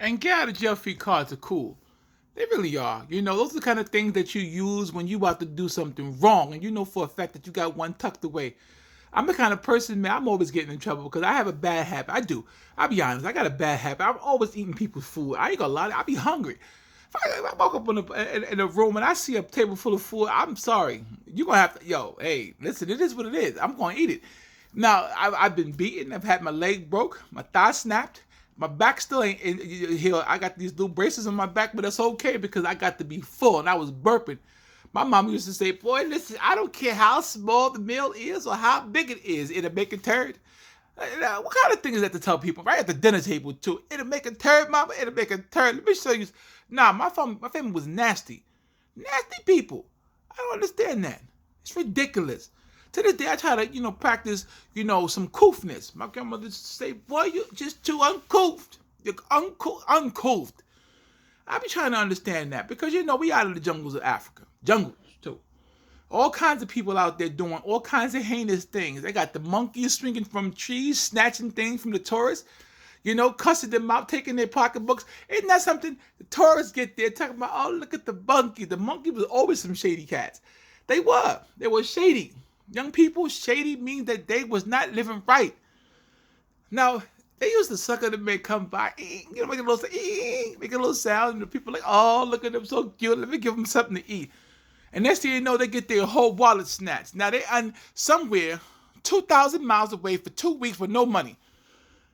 And get out of jail free cards are cool. They really are. You know, those are the kind of things that you use when you about to do something wrong, and you know for a fact that you got one tucked away. I'm the kind of person, man, I'm always getting in trouble because I have a bad habit. I do. I'll be honest, I got a bad habit. I'm always eating people's food. I ain't gonna lie, I be hungry. If I walk up in a room and I see a table full of food, I'm sorry. You're gonna have to, yo, hey, listen, it is what it is. I'm gonna eat it. Now, I've been beaten. I've had my leg broke, my thigh snapped. My back still ain't healed. I got these little braces on my back, but that's okay because I got to be full and I was burping. My mom used to say, boy, listen, I don't care how small the meal is or how big it is, it'll make a turd. What kind of thing is that to tell people? Right at the dinner table, too. It'll make a turd, mama. It'll make a turd. Let me show you. Nah, my family was nasty. Nasty people. I don't understand that. It's ridiculous. To this day, I try to, practice, some coofness. My grandmother used to say, boy, you're just too uncoofed. You're uncoofed. I be trying to understand that because, we out of the jungles of Africa. Jungles, too. All kinds of people out there doing all kinds of heinous things. They got the monkeys swinging from trees, snatching things from the tourists, cussing them out, taking their pocketbooks. Isn't that something? The tourists get there talking about, oh, look at the monkey. The monkey was always some shady cats. They were. They were shady. Young people, shady means that they was not living right. Now, they used to sucker them may come by, make a little sound, and the people like, oh, look at them, so cute. Let me give them something to eat. And next thing you know, they get their whole wallet snatched. Now they somewhere 2,000 miles away for 2 weeks with no money.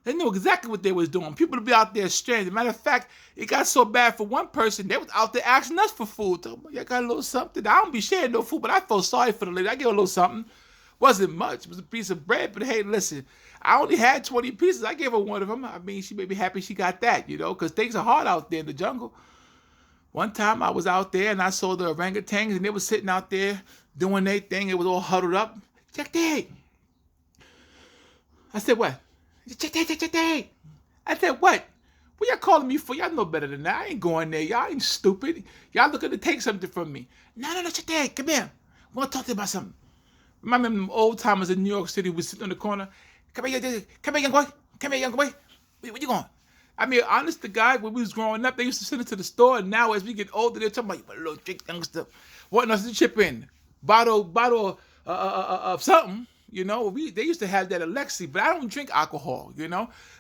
They knew exactly what they was doing. People would be out there stranded. Matter of fact, it got so bad for one person, they was out there asking us for food. So, I got a little something. I don't be sharing no food, but I felt sorry for the lady. I gave her a little something. Wasn't much. It was a piece of bread, but hey, listen, I only had 20 pieces. I gave her one of them. I mean, she may be happy she got that, because things are hard out there in the jungle. One time I was out there and I saw the orangutans and they were sitting out there doing their thing. It was all huddled up. Check that. I said, what? Check that. I said, what? What y'all calling me for? Y'all know better than that. I ain't going there. Y'all ain't stupid. Y'all looking to take something from me. No, check that. Come here. I want to talk to you about something. Remember them old timers in New York City who was sitting on the corner? Come here, young boy. Come here, young boy. Where you going? I mean, honest to God, when we was growing up, they used to send us to the store, and now as we get older, they're talking about, you little drink youngster, wanting us to chip in. Bottle of something, They used to have that Alexi, but I don't drink alcohol,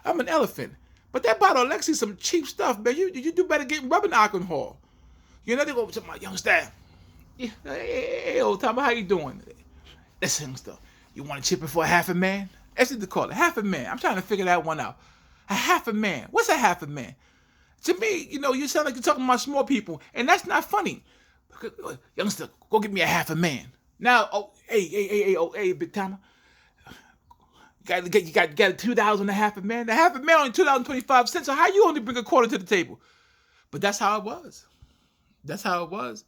I'm an elephant. But that bottle of Alexi, some cheap stuff, man. You do better get rubbing alcohol. They go to my youngster. Hey, old timer, how you doing? Listen, youngster, you want to chip in for a half a man? That's what they call it, half a man. I'm trying to figure that one out. A half a man. What's a half a man? To me, you sound like you're talking about small people, and that's not funny. Youngster, go get me a half a man. Now, hey, big timer. You got $2 and a half a man. The half a man only $2.25. So how you only bring a quarter to the table? But that's how it was. That's how it was.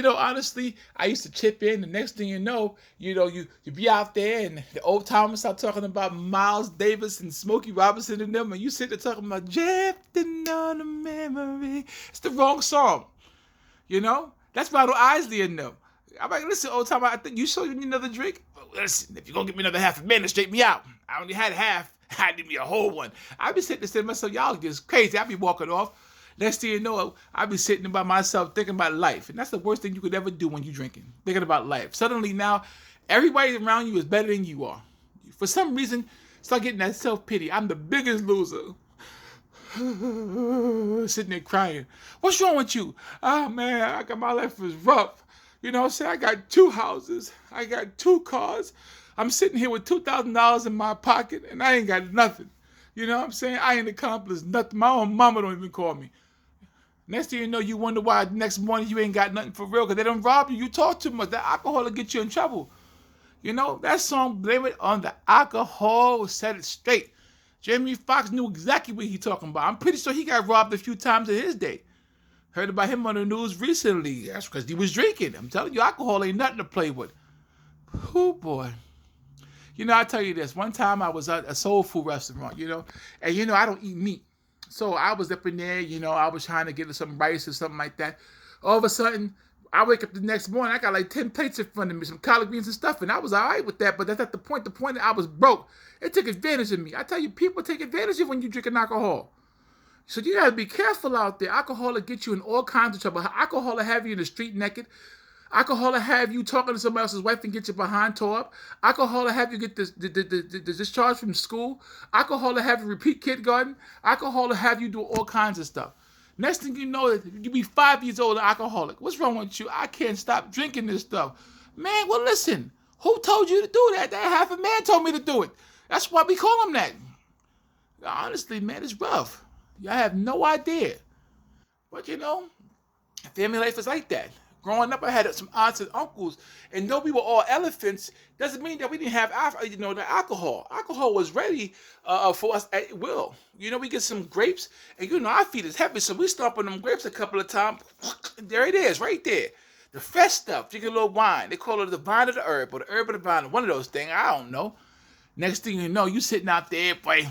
Honestly, I used to chip in. The next thing you know, you be out there and the old timers start talking about Miles Davis and Smokey Robinson and them, and you sit there talking about drifting on a memory. It's the wrong song. That's Ronald Isley and them. I'm like, listen, old timer, I think you sure you need another drink? Listen, if you're going to give me another half a man, straighten me out. I only had half. I need me a whole one. I be sitting there saying to myself, y'all just crazy. I be walking off. Next thing you know, I be sitting by myself thinking about life. And that's the worst thing you could ever do when you're drinking, thinking about life. Suddenly now, everybody around you is better than you are. For some reason, start getting that self-pity. I'm the biggest loser. Sitting there crying. What's wrong with you? Oh, man, my life is rough. I got 2 houses. I got 2 cars. I'm sitting here with $2,000 in my pocket, and I ain't got nothing. I ain't accomplished nothing. My own mama don't even call me. Next thing you know, you wonder why the next morning you ain't got nothing for real because they done rob you. You talk too much. That alcohol will get you in trouble. That song, Blame It on the Alcohol, set it straight. Jamie Foxx knew exactly what he talking about. I'm pretty sure he got robbed a few times in his day. Heard about him on the news recently. That's because he was drinking. I'm telling you, alcohol ain't nothing to play with. Oh, boy. I tell you this. One time I was at a soul food restaurant, and, I don't eat meat. So I was up in there, I was trying to get some rice or something like that. All of a sudden, I wake up the next morning, I got like 10 plates in front of me, some collard greens and stuff, and I was all right with that, but that's not the point. The point that I was broke. It took advantage of me. I tell you, people take advantage of when you drinking alcohol. So you gotta be careful out there. Alcohol will get you in all kinds of trouble. Alcohol will have you in the street naked. Alcohol will have you talking to somebody else's wife and get your behind tore up. Alcohol will have you get the discharge from school. Alcohol will have you repeat kindergarten. Alcohol will have you do all kinds of stuff. Next thing you know, you be 5 years old, an alcoholic. What's wrong with you? I can't stop drinking this stuff. Man, well, listen. Who told you to do that? That half a man told me to do it. That's why we call him that. Honestly, man, it's rough. I have no idea. But family life is like that. Growing up, I had some aunts and uncles, and though we were all elephants, doesn't mean that we didn't have the alcohol. Alcohol was ready for us at will. We get some grapes, and our feet is heavy, so we stomp on them grapes a couple of times. There it is, right there. The fresh stuff, drink a little wine. They call it the vine of the herb, or the herb of the vine, one of those things. I don't know. Next thing you know, you sitting out there, boy,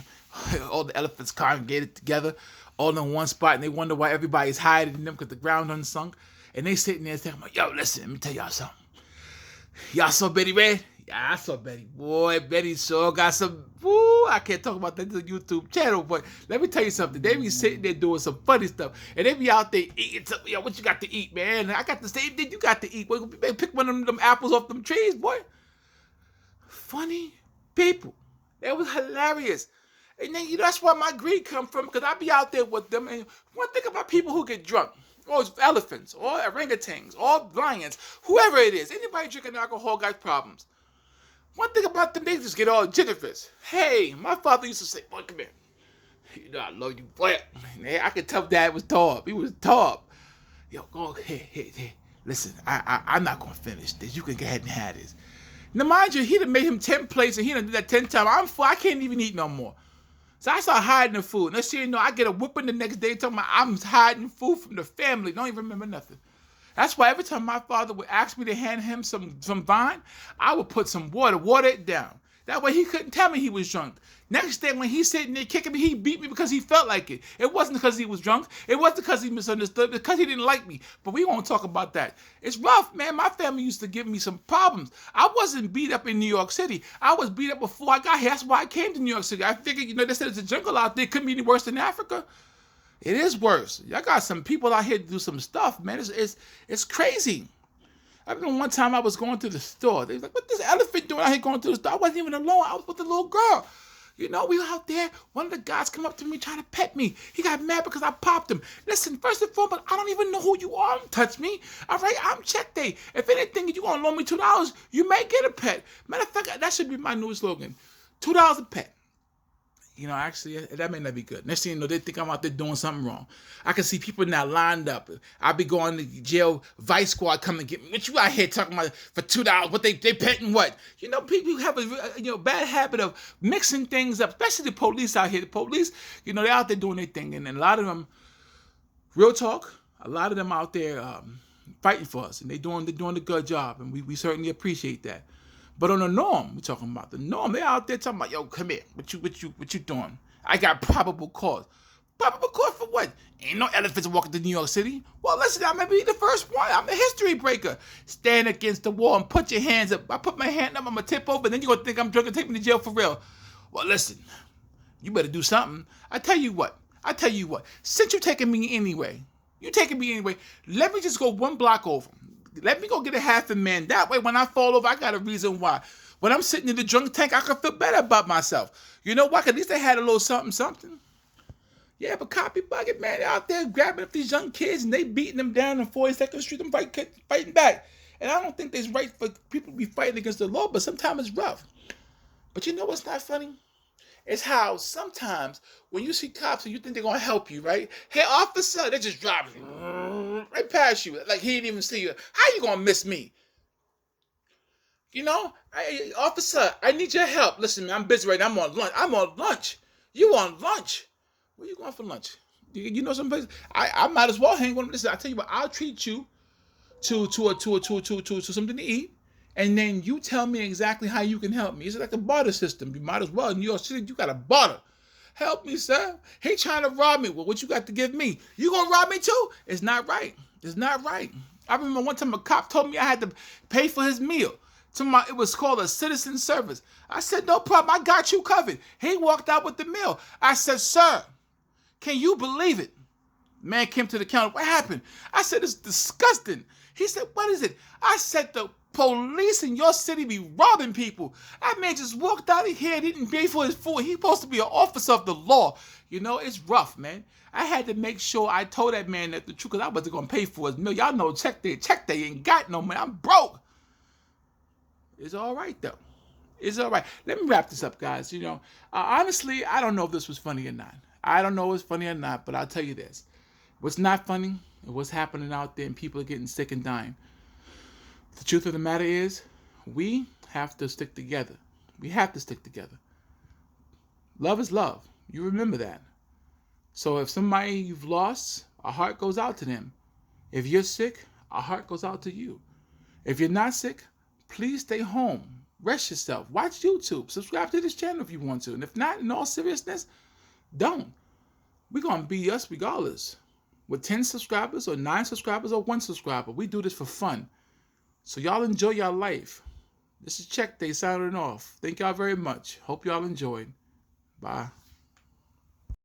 all the elephants congregated together, all in one spot, and they wonder why everybody's hiding in them because the ground unsunk. And they sitting there saying, yo, listen, let me tell y'all something. Y'all saw Betty Red? Yeah, I saw Betty. Boy, Betty sure got some, I can't talk about that to the YouTube channel, but let me tell you something. They be sitting there doing some funny stuff. And they be out there eating something. Yo, what you got to eat, man? I got the same thing you got to eat. Boy, pick one of them apples off them trees, boy. Funny people. That was hilarious. And then that's where my greed come from, because I be out there with them. And one thing about people who get drunk, or elephants, or orangutans, or lions, whoever it is, anybody drinking alcohol got problems. One thing about them, they just get all jitters. Hey, my father used to say, boy, come here. I love you, boy. I could tell Dad was tall. He was tall. Yo, go ahead. Hey. Listen, I'm not going to finish this. You can go ahead and have this. Now, mind you, he done made him 10 plates, and he done did that 10 times. I'm full. I can't even eat no more. So I start hiding the food. Next thing you know, I get a whooping the next day talking about I'm hiding food from the family. Don't even remember nothing. That's why every time my father would ask me to hand him some vine, I would put some water it down. That way he couldn't tell me he was drunk. Next day when he's sitting there kicking me, he beat me because he felt like it. It wasn't because he was drunk. It wasn't because he misunderstood. It's because he didn't like me. But we won't talk about that. It's rough, man. My family used to give me some problems. I wasn't beat up in New York City. I was beat up before I got here. That's why I came to New York City. I figured, they said it's a jungle out there. It couldn't be any worse than Africa. It is worse. Y'all got some people out here to do some stuff, man. It's crazy. I remember one time I was going to the store. They was like, what this elephant doing out here going to the store? I wasn't even alone. I was with the little girl. We were out there. One of the guys come up to me trying to pet me. He got mad because I popped him. Listen, first and foremost, I don't even know who you are. Don't touch me. All right, I'm check day. If anything, you going to loan me $2, you may get a pet. Matter of fact, that should be my new slogan. $2 a pet. Actually, that may not be good. Next thing you know, they think I'm out there doing something wrong. I can see people now lined up. I'll be going to jail. Vice Squad come and get me. What you out here talking about for $2? What they petting what? People have a bad habit of mixing things up, especially the police out here. The police, they're out there doing their thing. And a lot of them, real talk, a lot of them out there fighting for us. And they're doing a good job. And we certainly appreciate that. But on the norm, we're talking about the norm. They're out there talking about, yo, come here. What you doing? I got probable cause. Probable cause for what? Ain't no elephants walking to New York City. Well, listen, I may be the first one. I'm a history breaker. Stand against the wall and put your hands up. I put my hand up, I'm going to tip over, and then you're going to think I'm drunk and take me to jail for real. Well, listen, you better do something. I tell you what. Since you're taking me anyway, let me just go one block over. Let me go get a half a man. That way, when I fall over, I got a reason why. When I'm sitting in the drunk tank, I can feel better about myself. You know why? Because at least they had a little something. Yeah, but copy bucket, man, they're out there grabbing up these young kids and they beating them down on 42nd Street and fighting back. And I don't think it's right for people to be fighting against the law, but sometimes it's rough. But you know what's not funny? It's how sometimes when you see cops and you think they're going to help you, right? Hey, officer, they just driving right past you. Like he didn't even see you. How you going to miss me? Hey, officer, I need your help. Listen, man, I'm busy right now. I'm on lunch. You on lunch? Where you going for lunch? You know some place? I might as well hang with them. Listen, I tell you what, I'll treat you to something to eat. And then you tell me exactly how you can help me. It's like a barter system. You might as well. In New York City, you got to barter. Help me, sir. He trying to rob me. Well, what you got to give me? You going to rob me too? It's not right. It's not right. I remember one time a cop told me I had to pay for his meal. It was called a citizen service. I said, no problem. I got you covered. He walked out with the meal. I said, sir, Can you believe it? Man came to the counter. What happened? I said, it's disgusting. He said, what is it? I said, the police in your city be robbing people. That man just walked out of here, didn't pay for his food. He's supposed to be an officer of the law. You know, it's rough, man. I had to make sure I told that man that the truth, because I wasn't going to pay for his meal. Y'all know, check day ain't got no money. I'm broke. It's all right, though. It's all right. Let me wrap this up, guys. You know, honestly, I don't know if this was funny or not. I don't know if it's funny or not, but I'll tell you this. What's not funny is what's happening out there, and people are getting sick and dying. The truth of the matter is, we have to stick together. We have to stick together. Love is love. You remember that. So if somebody you've lost, our heart goes out to them. If you're sick, our heart goes out to you. If you're not sick, please stay home. Rest yourself. Watch YouTube. Subscribe to this channel if you want to. And if not, in all seriousness, don't. We're going to be us regardless. With 10 subscribers or 9 subscribers or 1 subscriber. We do this for fun. So y'all enjoy your life. This is Check Day signing off. Thank y'all very much. Hope y'all enjoyed. Bye.